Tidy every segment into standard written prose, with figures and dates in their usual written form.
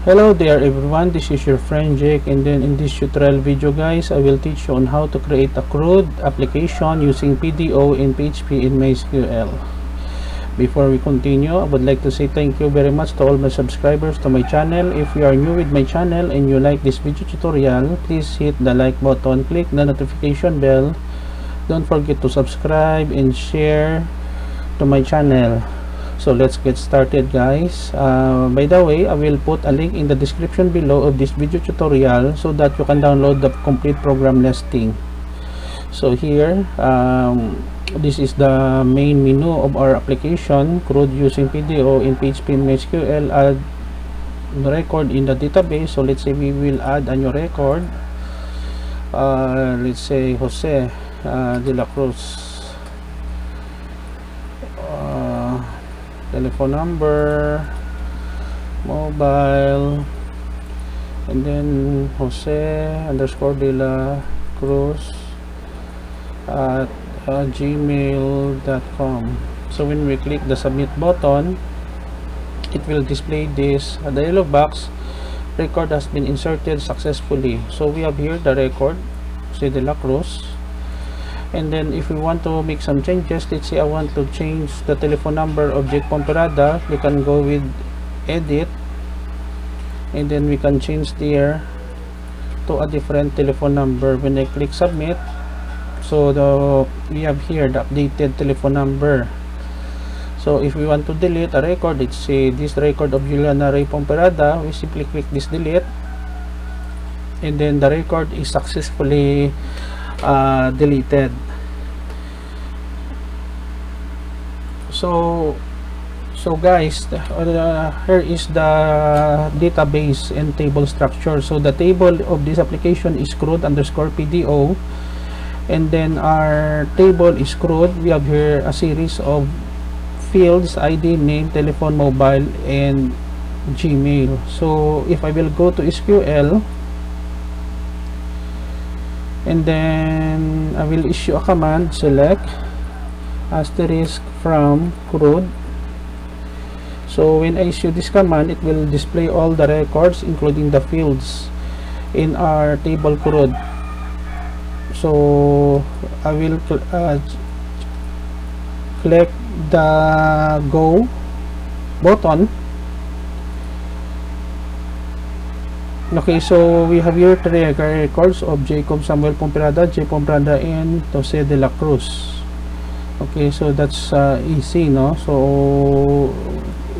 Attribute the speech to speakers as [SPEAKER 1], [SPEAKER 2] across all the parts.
[SPEAKER 1] Hello there everyone, this is your friend Jake, and then in this tutorial video guys, I will teach you on how to create a CRUD application using PDO in PHP and MySQL. Before we continue, I would like to say thank you very much to all my subscribers to my channel. If you are new with my channel and you like this video tutorial, please hit the like button, click the notification bell. Don't forget to subscribe and share to my channel. So let's get started guys. By the way, I will put a link in the description below of this video tutorial so that you can download the complete program listing. So here, this is the main menu of our application, CRUD using PDO in PHP and MySQL. Add record in the database. So let's say we will add a new record. Let's say Jose de la Cruz. Telephone number, mobile, and then Jose underscore de la Cruz at gmail.com. So when we click the submit button, it will display this dialog box. Record has been inserted successfully. So we have here the record, Jose de la Cruz. And then if we want to make some changes, let's say I want to change the telephone number object Pomperada, we can go with edit, and then we can change there to a different telephone number. When I click submit, so we have here the updated telephone number. So if we want to delete a record, let's say this record of Juliana Ray Pomperada, we simply click this delete, and then the record is successfully deleted. So guys, here is the database and table structure. So the table of this application is CRUD underscore PDO, and then our table is CRUD. We have here a series of fields: ID, name, telephone, mobile, and Gmail. So if I will go to SQL, and then I will issue a command, select asterisk from CRUD. So when I issue this command, it will display all the records including the fields in our table CRUD. So I will click the go button. Okay, so we have here three records of Jacob Samuel Pomperada, J. Pomperada, and Jose de la Cruz. Okay, so that's easy, no? So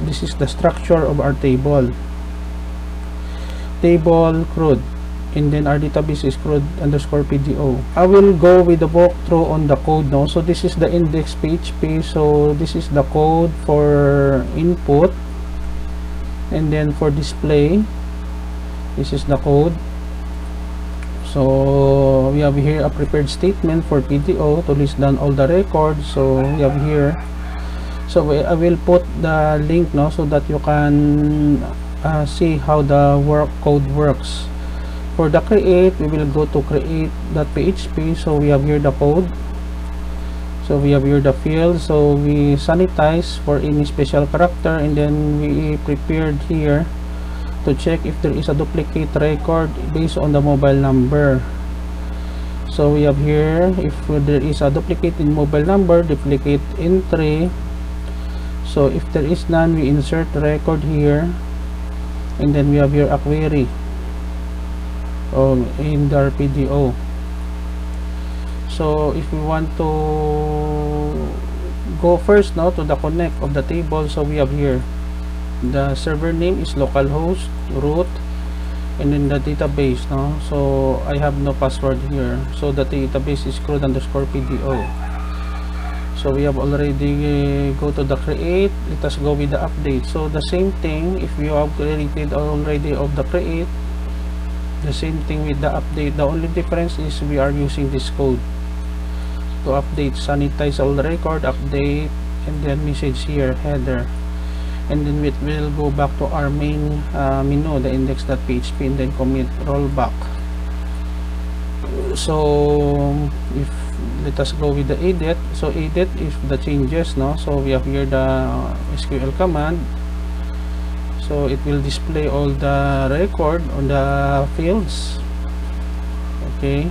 [SPEAKER 1] this is the structure of our table CRUD, and then our database is CRUD underscore PDO. I will go with the walkthrough on the code now. So this is the index PHP. So this is the code for input, and then for display, this is the code. So we have here a prepared statement for PDO to list down all the records. So we have here, so I will put the link now so that you can see how the code works. For the create, we will go to create.php. So we have here the code. So we have here the field. So we sanitize for any special character, and then we prepared here to check if there is a duplicate record based on the mobile number. So we have here, if there is a duplicate in mobile number, duplicate entry. So if there is none, we insert record here, and then we have here a query in the PDO. So if we want to go first now to the connect of the table, so we have here the server name is localhost root, and then the database, no? So I have no password here, so the database is CRUD underscore PDO. So we have already go to the create. Let us go with the update. So the same thing, if you have created already of the create, the same thing with the update. The only difference is we are using this code to update, sanitize all the record, update, and then message here, header, and then it will go back to our main menu, the index.php, and then commit rollback. So if let us go with the edit. So edit is the changes, no? So we have here the SQL command. so it will display all the record on the fields. Okay,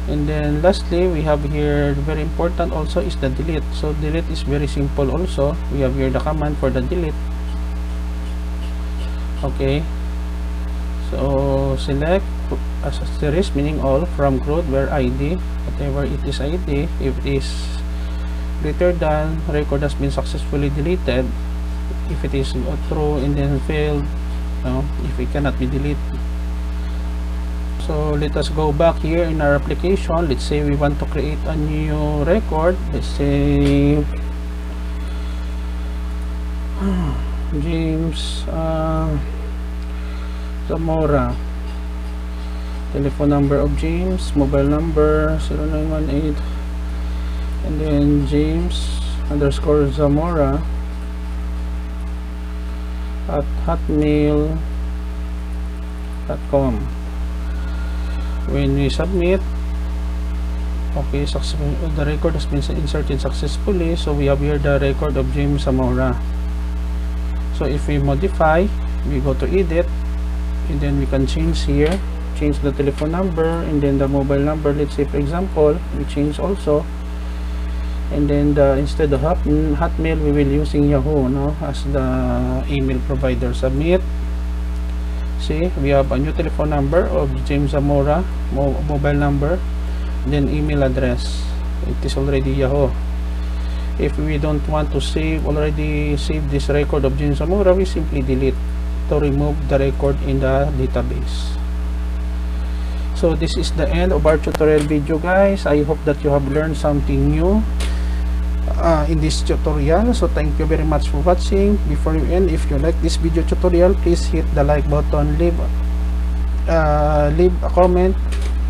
[SPEAKER 1] and then lastly we have here, very important also, is the delete. So delete is very simple also. We have here the command for the delete. Okay, so select asterisk, meaning all, from CRUD where ID, whatever it is ID, if it is greater than, record has been successfully deleted. If it is true, and then failed, if it cannot be deleted. So let us go back here in our application. Let's say we want to create a new record. Let's say James Zamora, telephone number of James, mobile number 0918, and then James _ Zamora at hotmail.com. When we submit, okay, the record has been inserted successfully. So we have here the record of James Zamora. So if we modify, we go to edit, and then we can change here, change the telephone number, and then the mobile number. Let's say for example we change also, and then instead of Hotmail, we will using Yahoo as the email provider. Submit. See, we have a new telephone number of James Zamora, mobile number, then email address. It is already Yahoo. If we don't want to already save this record of James Zamora, we simply delete to remove the record in the database. So this is the end of our tutorial video, guys. I hope that you have learned something new in this tutorial. So thank you very much for watching. Before you end, if you like this video tutorial, please hit the like button, leave a comment,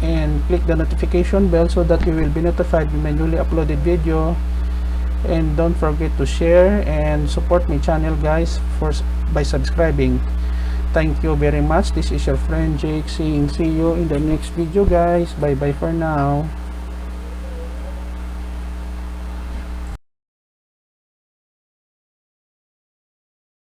[SPEAKER 1] and click the notification bell so that you will be notified when my newly uploaded video. And don't forget to share and support my channel, guys, by subscribing. Thank you very much. This is your friend Jake saying see you in the next video, guys. Bye bye for now.